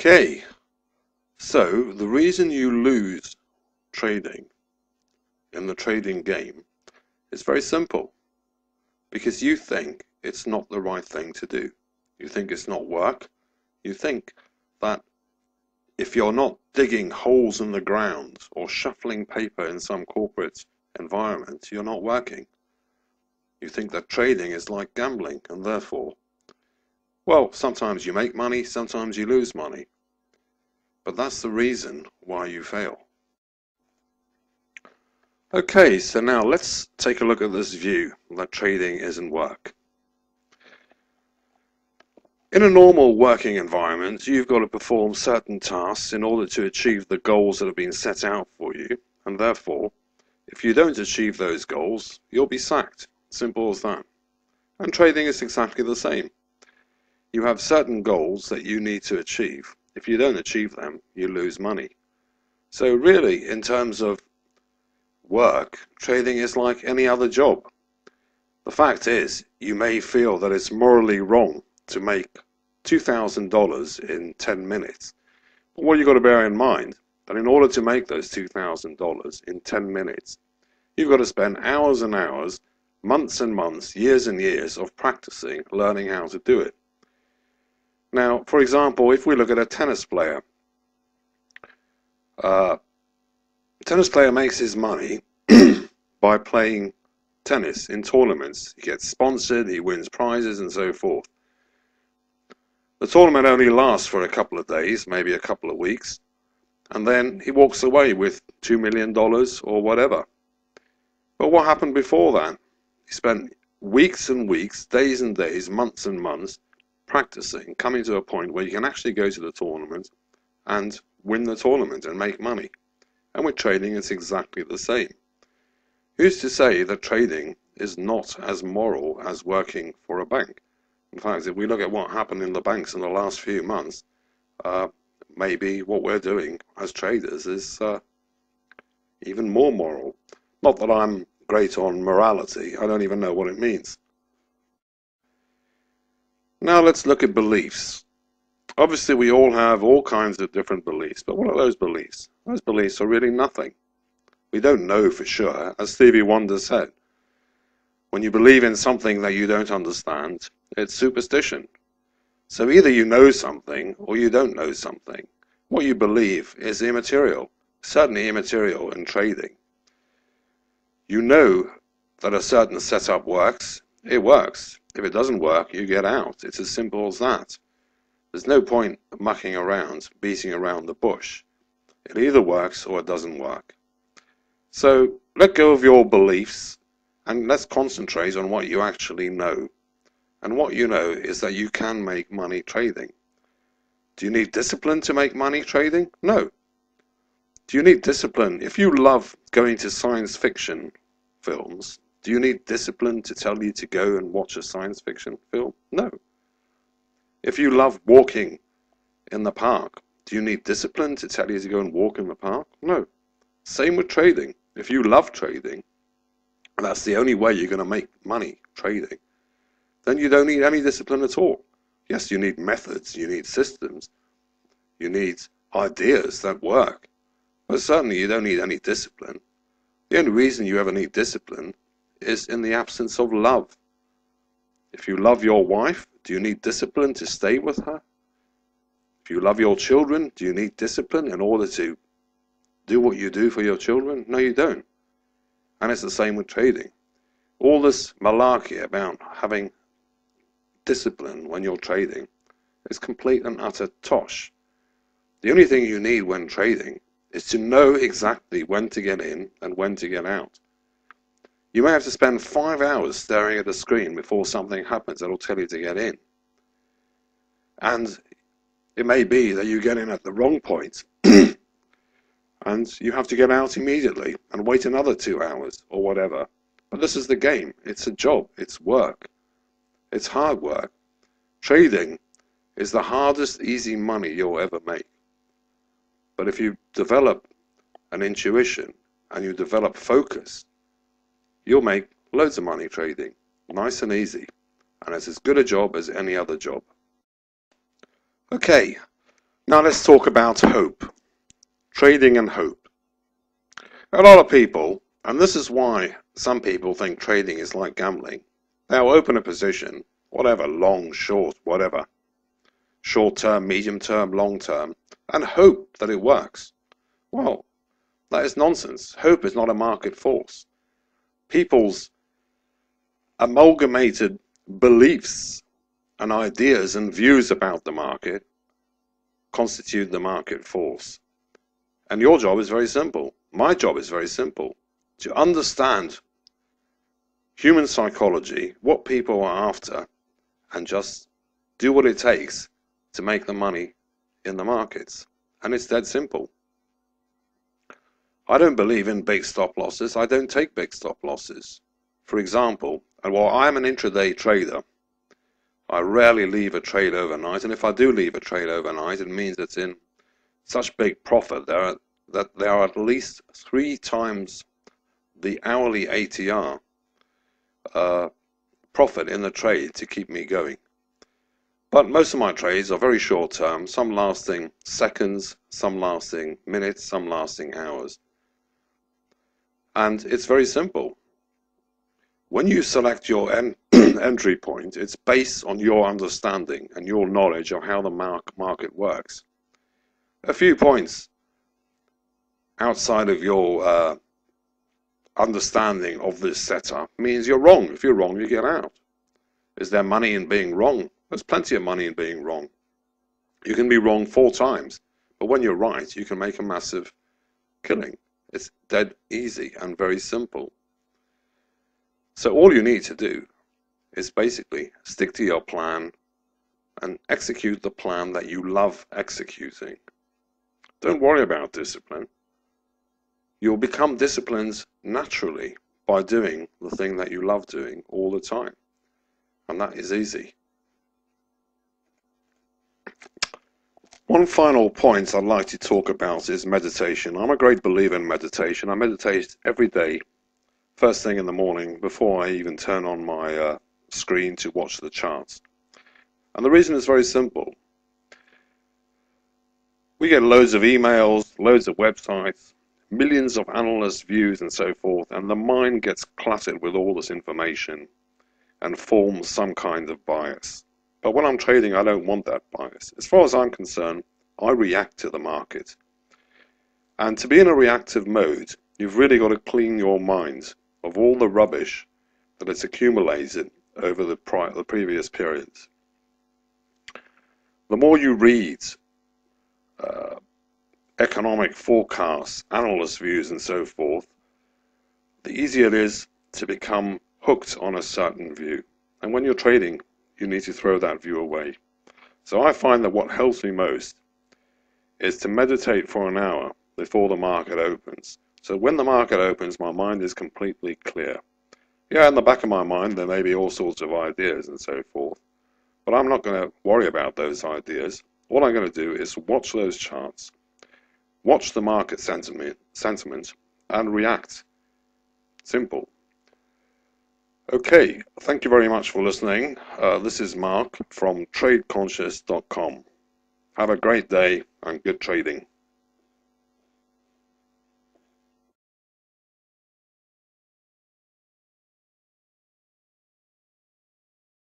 Okay, so the reason you lose trading in the trading game is very simple. Because you think it's not the right thing to do. You think it's not work. You think that if you're not digging holes in the ground or shuffling paper in some corporate environment, you're not working. You think that trading is like gambling, and therefore, well, sometimes you make money, sometimes you lose money. But that's the reason why you fail. Okay, so now let's take a look at this view that trading isn't work. In a normal working environment, you've got to perform certain tasks in order to achieve the goals that have been set out for you, and therefore, if you don't achieve those goals, you'll be sacked. Simple as that. And trading is exactly the same. You have certain goals that you need to achieve. If you don't achieve them, you lose money. So really, in terms of work, trading is like any other job. The fact is, you may feel that it's morally wrong to make $2,000 in 10 minutes. But what you've got to bear in mind, that in order to make those $2,000 in 10 minutes, you've got to spend hours and hours, months and months, years and years of practicing, learning how to do it. Now, for example, if we look at a tennis player, makes his money by playing tennis in tournaments. He gets sponsored, he wins prizes and so forth. The tournament only lasts for a couple of days, maybe a couple of weeks, and then he walks away with $2 million or whatever. But what happened before that? He spent weeks and weeks, days and days, months and months practicing, coming to a point where you can actually go to the tournament and win the tournament and make money. And with trading, it's exactly the same. Who's to say that trading is not as moral as working for a bank? In fact, if we look at what happened in the banks in the last few months, maybe what we're doing as traders is even more moral. Not that I'm great on morality, I don't even know what it means. Now let's look at beliefs. Obviously, we all have all kinds of different beliefs, but what are those beliefs? Those beliefs are really nothing. We don't know for sure, as Stevie Wonder said. When you believe in something that you don't understand, it's superstition. So either you know something or you don't know something. What you believe is immaterial, certainly immaterial in trading. You know that a certain setup works, it works. If it doesn't work, you get out. It's as simple as that. There's no point mucking around, beating around the bush. It either works or it doesn't work. So let go of your beliefs and let's concentrate on what you actually know. And what you know is that you can make money trading. Do you need discipline to make money trading? No. Do you need discipline? If you love going to science fiction films, do you need discipline to tell you to go and watch a science fiction film? No. If you love walking in the park, do you need discipline to tell you to go and walk in the park? No. Same with trading. If you love trading, and that's the only way you're going to make money trading, then you don't need any discipline at all. Yes, you need methods, you need systems, you need ideas that work, but certainly you don't need any discipline. The only reason you ever need discipline is in the absence of love. If you love your wife, do you need discipline to stay with her? If you love your children, do you need discipline in order to do what you do for your children? No, you don't. And it's the same with trading. All this malarkey about having discipline when you're trading is complete and utter tosh. The only thing you need when trading is to know exactly when to get in and when to get out. You may have to spend 5 hours staring at a screen before something happens that will tell you to get in. And it may be that you get in at the wrong point and you have to get out immediately and wait another 2 hours or whatever. But this is the game. It's a job. It's work. It's hard work. Trading is the hardest easy money you'll ever make. But if you develop an intuition and you develop focus, you'll make loads of money trading, nice and easy, and it's as good a job as any other job. Okay, Now let's talk about hope. Trading and hope. A lot of people, and this is why some people think trading is like gambling. They'll open a position, whatever, long, short, whatever, short term, medium term, long term, and hope that it works. Well, that is nonsense. Hope is not a market force. People's amalgamated beliefs and ideas and views about the market constitute the market force. And your job is very simple. My job is very simple. To understand human psychology, what people are after, and just do what it takes to make the money in the markets. And it's dead simple. I don't believe in big stop losses. I don't take big stop losses. For example, while I'm an intraday trader, I rarely leave a trade overnight, and if I do leave a trade overnight, it means it's in such big profit that there are at least 3 times the hourly ATR profit in the trade to keep me going. But most of my trades are very short term, some lasting seconds, some lasting minutes, some lasting hours. And it's very simple. When you select your entry point, it's based on your understanding and your knowledge of how the market works. A few points outside of your understanding of this setup means you're wrong. If you're wrong, you get out. Is there money in being wrong? There's plenty of money in being wrong. You can be wrong 4 times, but when you're right, you can make a massive killing. It's dead easy and very simple. So all you need to do is basically stick to your plan and execute the plan that you love executing. Don't worry about discipline. You'll become disciplined naturally by doing the thing that you love doing all the time. And that is easy. One final point I'd like to talk about is meditation. I'm a great believer in meditation. I meditate every day, first thing in the morning, before I even turn on my screen to watch the charts. And the reason is very simple. We get loads of emails, loads of websites, millions of analyst views and so forth, and the mind gets cluttered with all this information and forms some kind of bias. But when I'm trading, I don't want that bias. As far as I'm concerned, I react to the market. And to be in a reactive mode, you've really got to clean your mind of all the rubbish that it's accumulated over the previous periods. The more you read economic forecasts, analyst views and so forth, the easier it is to become hooked on a certain view. And when you're trading, you need to throw that view away. So I find that what helps me most is to meditate for an hour before the market opens. So when the market opens, my mind is completely clear. Yeah, in the back of my mind, there may be all sorts of ideas and so forth, but I'm not going to worry about those ideas. What I'm going to do is watch those charts, watch the market sentiment, and react. Simple. Okay, thank you very much for listening. This is Mark from TradeConscious.com. Have a great day and good trading.